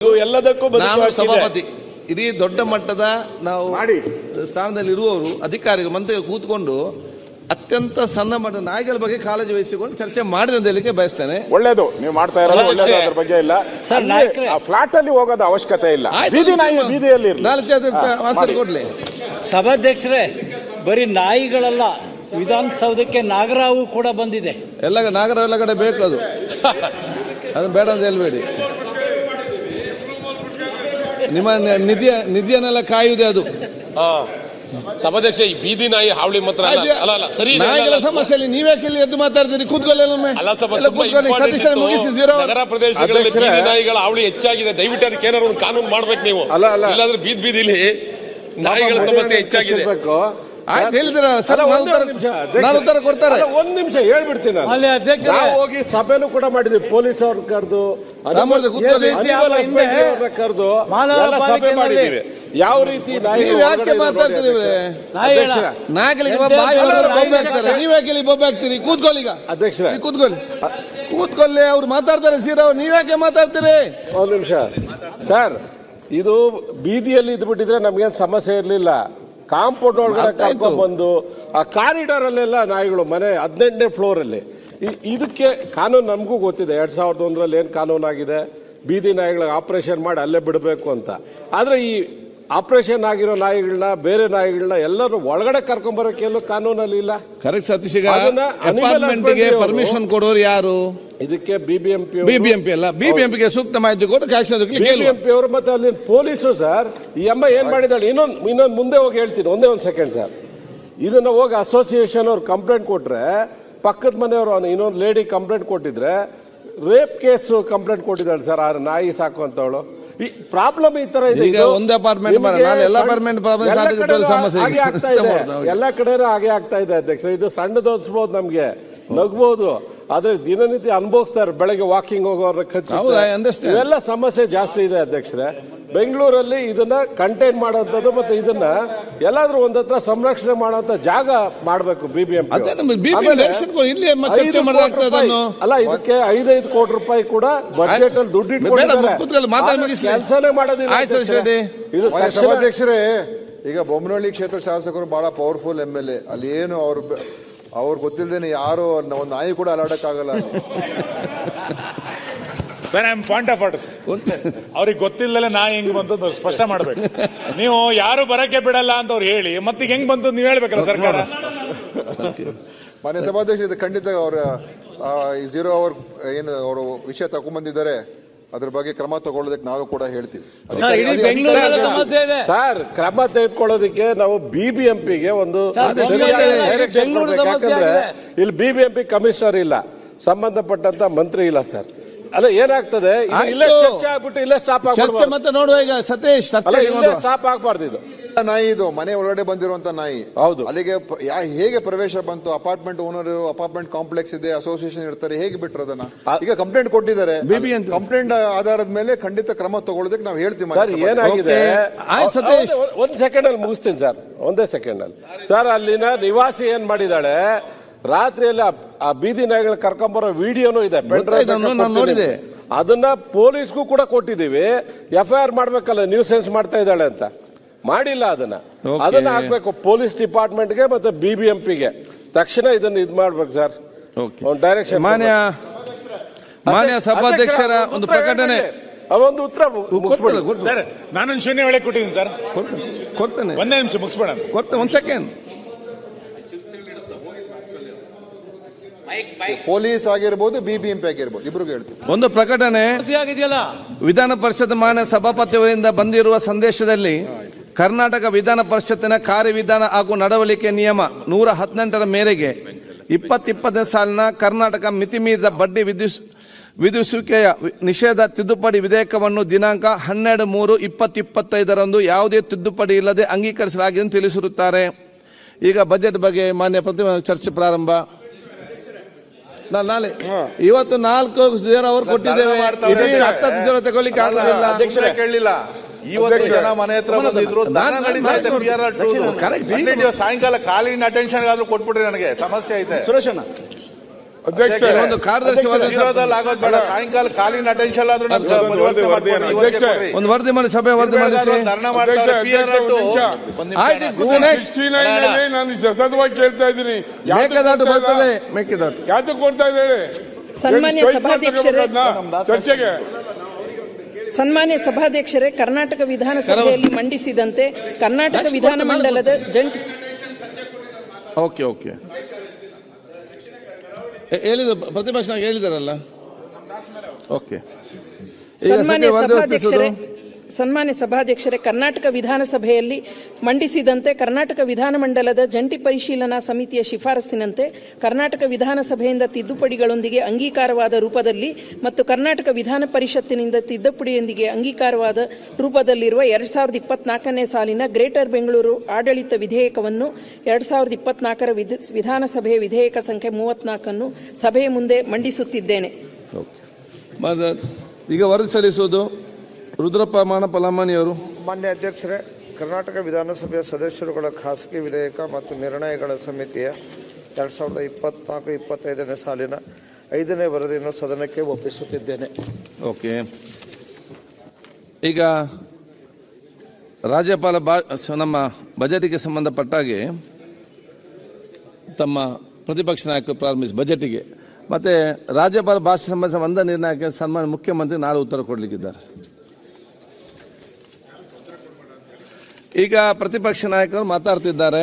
ಎಲ್ಲದಕ್ಕೂ ನಾನು ಸಭಾಪತಿ ಇಡೀ ದೊಡ್ಡ ಮಟ್ಟದ ನಾವು ಸ್ಥಾನದಲ್ಲಿ ಇರುವವರು ಅಧಿಕಾರಿಗಳು ಮಂತ್ರಿಗಳು ಕೂತ್ಕೊಂಡು ಅತ್ಯಂತ ಸಣ್ಣ ಮಟ್ಟದ ನಾಯಿಗಳ ಬಗ್ಗೆ ಕಾಳಜಿ ವಹಿಸಿಕೊಂಡು ಚರ್ಚೆ ಮಾಡಿದ ಹೇಳಿಕೆ ಬಯಸ್ತೇನೆ. ಒಳ್ಳೇದು ನೀವು ಮಾಡ್ತಾ ಇರೋದು ಒಳ್ಳೇದು, ಅದ್ರ ಬಗ್ಗೆ ಇಲ್ಲ. ಫ್ಲಾಟ್ ಅಲ್ಲಿ ಹೋಗೋದು ಅವಶ್ಯಕತೆ ಇಲ್ಲ, ಬೀದಿ ನಾಯಿ ಬೀದಿಯಲ್ಲಿ ಕೊಡ್ಲಿ. ಸಭಾಧ್ಯಕ್ಷರೇ, ಬರೀ ನಾಯಿಗಳಲ್ಲ, ವಿಧಾನಸೌಧಕ್ಕೆ ನಾಗರಾವು ಕೂಡ ಬಂದಿದೆ. ಎಲ್ಲ ನಾಗರಾವ್ ಎಲ್ಲ ಕಡೆ ಬೇಕು, ಅದು ಬೇಡ ಅಂತ ಹೇಳ್ಬೇಡಿ. ನಿಮ್ಮ ನಿಧಿಯನ್ನೆಲ್ಲ ಕಾಯುವುದೇ ಅದು. ಸಭಾಧ್ಯಕ್ಷ, ಈ ಬೀದಿ ನಾಯಿ ಹಾವಳಿ ಮಾತ್ರ ಸರಿ, ನಾಯಿಗಳ ಸಮಸ್ಯೆ ನೀವೇ ಇಲ್ಲಿ ಎದ್ದು ಮಾತಾಡ್ತೀರಿ. ಕೂತ್ಕೊಳ್ಳಿ, ನಗರ ಪ್ರದೇಶಗಳಲ್ಲಿ ಬೀದಿ ನಾಯಿಗಳ ಹಾವಳಿ ಹೆಚ್ಚಾಗಿದೆ. ದಯವಿಟ್ಟು ಅದಕ್ಕೆ ಏನಾದ್ರು ಒಂದು ಕಾನೂನು ಮಾಡ್ಬೇಕು ನೀವು. ಇಲ್ಲಾಂದ್ರೆ ಬೀದಿಲಿ ನಾಯಿಗಳ ಸಮಸ್ಯೆ ಹೆಚ್ಚಾಗಿದೆ. ಆಯ್ತು, ಹೇಳಿದ್ರ ಸರ್, ನಾನು ಉತ್ತರ ಕೊಡ್ತಾರೆ. ಒಂದ್ ನಿಮಿಷ ಹೇಳ್ಬಿಡ್ತೀನಿ. ನಾವು ಹೋಗಿ ಸಭೆನೂ ಕೂಡ ಮಾಡಿದ್ವಿ, ಪೊಲೀಸ್ ಅವ್ರ ಕರೆದು ಕರೆದು ಸಭೆ ಮಾಡಿದೀವಿ. ಯಾವ ರೀತಿ ನೀವು ಯಾಕೆ ಮಾತಾಡ್ತೀರಿ? ನಾಯಿಗಳಿಗೆ ಬೊಬ್ಬೆ ಹಾಕ್ತಾರೆ, ನೀವ್ಯಾಕೆ ಬೊಬ್ಬೆ ಹಾಕ್ತೀರಿ? ಕೂತ್ಕೊಳ್ಳಿ, ಈಗ ಅಧ್ಯಕ್ಷರೇ ಕೂತ್ಕೊಳ್ಳಿ, ಅವ್ರು ಮಾತಾಡ್ತಾರೆ. ಸೀರಾವ್ ನೀವ್ಯಾಕೆ ಮಾತಾಡ್ತೀರಿ? ಒಂದ್ ನಿಮಿಷ ಸರ್, ಇದು ಬೀದಿಯಲ್ಲಿ ಇದ್ಬಿಟ್ಟಿದ್ರೆ ನಮ್ಗೇನ್ ಸಮಸ್ಯೆ ಇರ್ಲಿಲ್ಲ. ಕಾಂಪೌಂಡ್ ಒಳಗಡೆ ಕರ್ಕೊಂಡ್ ಬಂದು ಆ ಕಾರಿಡಾರ್ ಅಲ್ಲೆಲ್ಲ ನಾಯಿಗಳು, ಮನೆ 18ನೇ ಫ್ಲೋರ್ ಅಲ್ಲಿ. ಇದಕ್ಕೆ ಕಾನೂನು ನಮಗೂ ಗೊತ್ತಿದೆ. 2001ರಲ್ಲಿ ಏನ್ ಕಾನೂನು ಆಗಿದೆ, ಬೀದಿ ನಾಯಿಗಳಿಗೆ ಆಪರೇಷನ್ ಮಾಡಿ ಅಲ್ಲೇ ಬಿಡಬೇಕು ಅಂತ. ಆದ್ರೆ ಈ ಆಪರೇಷನ್ ಆಗಿರೋ ನಾಯಿಗಳನ್ನ, ಬೇರೆ ನಾಯಿಗಳನ್ನ ಎಲ್ಲರೂ ಒಳಗಡೆ ಕರ್ಕೊಂಡ್ ಬರೋಕೆ ಎಲ್ಲೂ ಕಾನೂನಲ್ಲಿ ಇಲ್ಲ. ಕರೆಕ್ಟ್ ಸತೀಶ್, ಅಪಾರ್ಟ್ಮೆಂಟ್ಗೆ ಪರ್ಮಿಷನ್ ಕೊಡೋರು ಯಾರು? ಇದಕ್ಕೆ ಬಿಬಿಎಂಪಿ ಅಲ್ಲ, ಬಿಬಿಎಂಪಿಗೆ ಸೂಕ್ತ ಮಾಹಿತಿ ಕೊಟ್ಟು ಬಿಬಿಎಂಪಿ ಅವರು ಮತ್ತೆ ಅಲ್ಲಿ ಪೊಲೀಸರು. ಸರ್, ಈ ಅಮ್ಮ ಏನ್ ಮಾಡಿದಾಳೆ, ಇನ್ನೊಂದು ಮುಂದೆ ಹೋಗಿ ಹೇಳ್ತೀನಿ, ಒಂದೇ ಒಂದು ಸೆಕೆಂಡ್ ಸರ್. ಇದನ್ನ ಹೋಗಿ ಅಸೋಸಿಯೇಷನ್ ಅವ್ರು ಕಂಪ್ಲೇಂಟ್ ಕೊಟ್ರೆ, ಪಕ್ಕದ ಮನೆಯವರು ಇನ್ನೊಂದು ಲೇಡಿ ಕಂಪ್ಲೇಂಟ್ ಕೊಟ್ಟಿದ್ರೆ, ರೇಪ್ ಕೇಸ್ ಕಂಪ್ಲೇಂಟ್ ಕೊಟ್ಟಿದ್ದಾಳೆ ಸರ್, ಆ ನಾಯಿ ಸಾಕುವಂತವಳು. ಈ ಪ್ರಾಬ್ಲಮ್ ಈ ತರ ಇದೆ. ಈಗ ಒಂದು ಅಪಾರ್ಟ್ಮೆಂಟ್ ಸಮಸ್ಯೆ ಎಲ್ಲ ಕಡೆ ಹಾಗೆ ಆಗ್ತಾ ಇದೆ ಅಧ್ಯಕ್ಷ. ಇದು ಸಣ್ಣದೋಸ್ಬೋದು, ನಮ್ಗೆ ನಗ್ಬೋದು, ಆದ್ರೆ ದಿನನಿತ್ಯ ಅನುಭವಿಸ್ತಾರೆ. ಬೆಳಗ್ಗೆ ವಾಕಿಂಗ್ ಹೋಗೋರ್ನ ಇವೆಲ್ಲ ಸಮಸ್ಯೆ ಜಾಸ್ತಿ ಇದೆ ಅಧ್ಯಕ್ಷರೇ. ಬೆಂಗಳೂರಲ್ಲಿ ಇದನ್ನ ಕಂಟೈನ್ ಮಾಡುವಂತದ್ದು, ಮತ್ತೆ ಇದನ್ನ ಎಲ್ಲಾದ್ರೂ ಒಂದತ್ರ ಸಂರಕ್ಷಣೆ ಮಾಡುವಂತ ಜಾಗ ಮಾಡಬೇಕು ಬಿಬಿಎಂಪಿ. ಅಲ್ಲ, ಇದಕ್ಕೆ 5 ಕೋಟಿ ರೂಪಾಯಿ ಕೂಡ ಬಜೆಟ್ ಅಲ್ಲಿ ದುಡ್ಡು ಕೆಲಸನೇ ಮಾಡೋದಿಲ್ಲ. ಸಭಾಧ್ಯಕ್ಷರೇ, ಈಗ ಬೊಮ್ಮನಹಳ್ಳಿ ಕ್ಷೇತ್ರ ಶಾಸಕರು ಬಹಳ ಪವರ್ಫುಲ್ MLA. ಅಲ್ಲಿ ಏನು ಅವ್ರು ಗೊತ್ತಿಲ್ಲದೇನೆ ಯಾರು ಒಂದು ನಾಯಿ ಕೂಡ ಅಲಾಡಕ್ಕಾಗಲ್ಲ. Sir, I am point of order. ಅವ್ರಿಗೆ ಗೊತ್ತಿಲ್ಲದೆ ನಾಯಿ ಹೆಂಗ್ ಬಂತು ಸ್ಪಷ್ಟ ಮಾಡ್ಬೇಕು. ನೀವು ಯಾರು ಬರಕ್ಕೆ ಬಿಡಲ್ಲ ಅಂತ ಅವ್ರು ಹೇಳಿ ಮತ್ತೆ ಹೆಂಗ್ ಬಂತು ನೀವು ಹೇಳ್ಬೇಕಲ್ಲ ಸರ್ಕಾರ. ಮಾನ್ಯ ಸಭಾಧ್ಯಕ್ಷ, ಇದು ಖಂಡಿತ ಅವ್ರ 0 ಅವರ್ ಏನು ಅವರು ವಿಷಯ ತಗೊಂಡ್ಬಂದಿದ್ದಾರೆ, ಅದ್ರ ಬಗ್ಗೆ ಕ್ರಮ ತಗೊಳ್ಳೋದಕ್ಕೆ ನಾವು ಕೂಡ ಹೇಳ್ತೀವಿ. ಸರ್, ಕ್ರಮ ತೆಗೆದುಕೊಳ್ಳೋದಕ್ಕೆ ನಾವು ಬಿಬಿಎಂಪಿಗೆ ಒಂದು ಯಾಕಂದ್ರೆ ಇಲ್ಲಿ ಬಿಬಿಎಂಪಿ ಕಮಿಷನರ್ ಇಲ್ಲ, ಸಂಬಂಧಪಟ್ಟಂತ ಮಂತ್ರಿ ಇಲ್ಲ ಸರ್. ಅಲ್ಲ, ಏನಾಗ್ತದೆ, ಇಲ್ಲೇ ಚರ್ಚೆ ಆಗ್ಬಿಟ್ಟು ಇಲ್ಲೇ ಸ್ಟಾಪ್ ಚರ್ಚೆ ಮತ್ತೆ ನೋಡುವ. ಈಗ ಸತೀಶ್, ಸ್ಟಾಪ್ ಆಗ್ಬಾರ್ದು. ಇದು ನಾಯಿ, ಇದು ಮನೆ ಒಳಗಡೆ ಬಂದಿರುವಂತ ನಾಯಿ. ಹೌದು. ಅಲ್ಲಿಗೆ ಹೇಗೆ ಪ್ರವೇಶ ಬಂತು? ಅಪಾರ್ಟ್ಮೆಂಟ್ ಓನರ್, ಅಪಾರ್ಟ್ಮೆಂಟ್ ಕಾಂಪ್ಲೆಕ್ಸ್ ಇದೆ, ಅಸೋಸಿಯೇಷನ್ ಇರ್ತಾರೆ, ಹೇಗೆ ಬಿಟ್ರು ಅದನ್ನ? ಈಗ ಕಂಪ್ಲೇಂಟ್ ಕೊಟ್ಟಿದ್ದಾರೆ. ಕಂಪ್ಲೇಂಟ್ ಆಧಾರದ ಮೇಲೆ ಖಂಡಿತ ಕ್ರಮ ತಗೊಳ್ಳೋದಕ್ಕೆ ನಾವು ಹೇಳ್ತೀವಿ. ಏನಾಗಿದೆ, ಒಂದ್ ಸೆಕೆಂಡ್ ಅಲ್ಲಿ ಮುಗಿಸ್ತೀನಿ ಸರ್, ಒಂದೇ ಸೆಕೆಂಡ್ ಅಲ್ಲಿ. ಸರ್, ಅಲ್ಲಿನ ನಿವಾಸಿ ಏನ್ ಮಾಡಿದಾಳೆ, ರಾತ್ರಿಯಲ್ಲಿ ಆ ಬೀದಿ ನಾಯಿಗಳು ಕರ್ಕೊಂಬರೋ ವಿಡಿಯೋನು ಇದೆ, ನೋಡಿದೆ. ಅದನ್ನ ಪೊಲೀಸ್ಗೂ ಕೂಡ ಕೊಟ್ಟಿದೀವಿ. FIR ಮಾಡ್ಬೇಕಲ್ಲ, ನ್ಯೂಸೆನ್ಸ್ ಮಾಡ್ತಾ ಇದ್ದಾಳೆ ಅಂತ. ಮಾಡಿಲ್ಲ. ಅದನ್ನ ಹಾಕ್ಬೇಕು ಪೊಲೀಸ್ ಡಿಪಾರ್ಟ್ಮೆಂಟ್ಗೆ ಮತ್ತೆ ಬಿಬಿಎಂಪಿಗೆ. ತಕ್ಷಣ ಇದನ್ನ ಇದು ಮಾಡ್ಬೇಕು ಸರ್, ಡೈರೆಕ್ಷನ್. ಮಾನ್ಯ ಸಭಾಧ್ಯಕ್ಷರ ಒಂದು ಪ್ರಕಟಣೆ, ಅವೊಂದು ಉತ್ತರ ಸರ್. ನಾನೊಂದು ಶೂನ್ಯ ವೇಳೆ ಕೊಟ್ಟಿದ್ದೀನಿ ಸರ್, ಕೊಡ್ತೇನೆ. ಒಂದೇ ನಿಮಿಷ ಮುಗಿಸ್ಬೇಡ, ಕೊಡ್ತೇನೆ, ಒಂದ್ ಸೆಕೆಂಡ್. ಪೊಲೀಸ್ ಆಗಿರ್ಬೋದು, ಬಿಬಿಎಂಪಿ ಆಗಿರ್ಬೋದು, ಇಬ್ರಿಗೂ ಹೇಳ್ತೀವಿ. ಒಂದು ಪ್ರಕಟಣೆ. ವಿಧಾನ ಪರಿಷತ್ ಮಾನ್ಯ ಸಭಾಪತಿಯವರಿಂದ ಬಂದಿರುವ ಸಂದೇಶದಲ್ಲಿ ಕರ್ನಾಟಕ ವಿಧಾನ ಪರಿಷತ್ತಿನ ಕಾರ್ಯವಿಧಾನ ಹಾಗೂ ನಡವಳಿಕೆ ನಿಯಮ 118ರ ಮೇರೆಗೆ 2020ನೇ ಸಾಲಿನ ಕರ್ನಾಟಕ ಮಿತಿಮೀರಿದ ಬಡ್ಡಿ ವಿಧಿಸುವಿಕೆಯ ನಿಷೇಧ ತಿದ್ದುಪಡಿ ವಿಧೇಯಕವನ್ನು ದಿನಾಂಕ 12/3/2025ರಂದು ಯಾವುದೇ ತಿದ್ದುಪಡಿ ಇಲ್ಲದೆ ಅಂಗೀಕರಿಸಲಾಗಿದೆ ಎಂದು ತಿಳಿಸಿರುತ್ತಾರೆ. ಈಗ ಬಜೆಟ್ ಬಗ್ಗೆ ಮಾನ್ಯ ಪ್ರತಿಭಟನಾ ಚರ್ಚೆ ಪ್ರಾರಂಭ. ನಾಳೆ ಇವತ್ತು 4 ಅವರ್ ಕೊಟ್ಟಿದ್ದೇವೆ. 10 ತಗೊಳ್ಳಿಕ್ಕೆ ಆಗುದಿಲ್ಲ. ಅಧ್ಯಕ್ಷರೇ ಕೇಳಲಿಲ್ಲ. ಇವತ್ತು ಜನ ಮನೆ ಹತ್ರ ಬಂದಿದ್ರು, ಸಾಯಂಕಾಲ ಕಾಲಿನ ಅಟೆನ್ಷನ್ ಆದ್ರೂ ಕೊಟ್ಬಿಟ್ರಿ, ನನಗೆ ಸಮಸ್ಯೆ ಐತೆ. ಸುರೇಶಣ್ಣ, ಅಧ್ಯಕ್ಷ ಒಂದು ಕಾರ್ಯದರ್ಶಿ ಆಗೋದು ಬೇಡ. ಸಾಯಂಕಾಲ ಕಾಲಿನ ಅಟೆನ್ಷನ್ ಆದ್ರೂ ನಾವು ಪರಿವರ್ತನೆ ಮಾಡ್ಕೊಂಡು ಇವತ್ತೇ ಬರ್ರಿ. ಒಂದು ವರದಿ ಮಾಡಿ ಸಭೆ ವರದಿ ಮಾಡಿಸಿ ಧರ್ನಾ ಮಾಡ್ತಾರೆ. ಆಯ್ತು ನಾನು ಸತತವಾಗಿ ಕೇಳ್ತಾ ಇದ್ದೀನಿ. ಮೇಕೆದಾಟು ಬರ್ತದೆ, ಮೇಕೆದಾಟು ಯಾತಕ್ಕೆ ಕೊಡ್ತಾ ಇದ್ದೇನೆ ಸನ್ಮಾನ್ಯ ಸಭಾಧ್ಯಕ್ಷರೇ, ಚರ್ಚೆಗೆ ಸನ್ಮಾನ್ಯ ಸಭಾಧ್ಯಕ್ಷರೇ, ಕರ್ನಾಟಕ ವಿಧಾನಸಭೆಯಲ್ಲಿ ಮಂಡಿಸಿದಂತೆ ಕರ್ನಾಟಕ ವಿಧಾನಮಂಡಲದ ಜಂಟಿ ಓಕೆ ಓಕೆ ಹೇಳಿದ್ರು, ಪ್ರತಿಪಕ್ಷ ನಾಯಕ ಹೇಳಿದಾರಲ್ಲ. ಓಕೆ, ಸನ್ಮಾನ್ಯ ಸಭಾಧ್ಯಕ್ಷರೇ, ಕರ್ನಾಟಕ ವಿಧಾನಸಭೆಯಲ್ಲಿ ಮಂಡಿಸಿದಂತೆ ಕರ್ನಾಟಕ ವಿಧಾನಮಂಡಲದ ಜಂಟಿ ಪರಿಶೀಲನಾ ಸಮಿತಿಯ ಶಿಫಾರಸಿನಂತೆ ಕರ್ನಾಟಕ ವಿಧಾನಸಭೆಯಿಂದ ತಿದ್ದುಪಡಿಗಳೊಂದಿಗೆ ಅಂಗೀಕಾರವಾದ ರೂಪದಲ್ಲಿ ಮತ್ತು ಕರ್ನಾಟಕ ವಿಧಾನ ಪರಿಷತ್ತಿನಿಂದ ತಿದ್ದುಪಡಿಯೊಂದಿಗೆ ಅಂಗೀಕಾರವಾದ ರೂಪದಲ್ಲಿರುವ 2024ನೇ ಸಾಲಿನ ಗ್ರೇಟರ್ ಬೆಂಗಳೂರು ಆಡಳಿತ ವಿಧೇಯಕವನ್ನು 2024ರ ವಿಧಾನಸಭೆಯ ವಿಧೇಯಕ ಸಂಖ್ಯೆ 34 ಸಭೆಯ ಮುಂದೆ ಮಂಡಿಸುತ್ತಿದ್ದೇನೆ. ಈಗ ವರದಿ ಸಲ್ಲಿಸುವುದು ರುದ್ರಪ್ಪ ಮಾನಪಲಮಾನಿಯವರು. ಮಾನ್ಯ ಅಧ್ಯಕ್ಷರೇ, ಕರ್ನಾಟಕ ವಿಧಾನಸಭೆಯ ಸದಸ್ಯರುಗಳ ಖಾಸಗಿ ವಿಧೇಯಕ ಮತ್ತು ನಿರ್ಣಯಗಳ ಸಮಿತಿಯ 2024-25ನೇ ಸಾಲಿನ 5ನೇ ವರದಿಯನ್ನು ಸದನಕ್ಕೆ ಒಪ್ಪಿಸುತ್ತಿದ್ದೇನೆ. ಓಕೆ, ಈಗ ರಾಜ್ಯಪಾಲ ನಮ್ಮ ಬಜೆಟ್ಗೆ ಸಂಬಂಧಪಟ್ಟಾಗೆ ತಮ್ಮ ಪ್ರತಿಪಕ್ಷ ನಾಯಕರು ಪ್ರಾರಂಭಿಸಿ ಬಜೆಟ್ಗೆ ಮತ್ತೆ ರಾಜ್ಯಪಾಲ ಭಾಷೆ ಸಂಬಂಧ ಒಂದ ನಿರ್ಣಯಕ್ಕೆ ಸನ್ಮಾನ್ಯ ಮುಖ್ಯಮಂತ್ರಿ ನಾಳೆ ಉತ್ತರ ಕೊಡಲಿಕ್ಕಿದ್ದಾರೆ. ಈಗ ಪ್ರತಿಪಕ್ಷ ನಾಯಕರು ಮಾತಾಡ್ತಿದ್ದಾರೆ.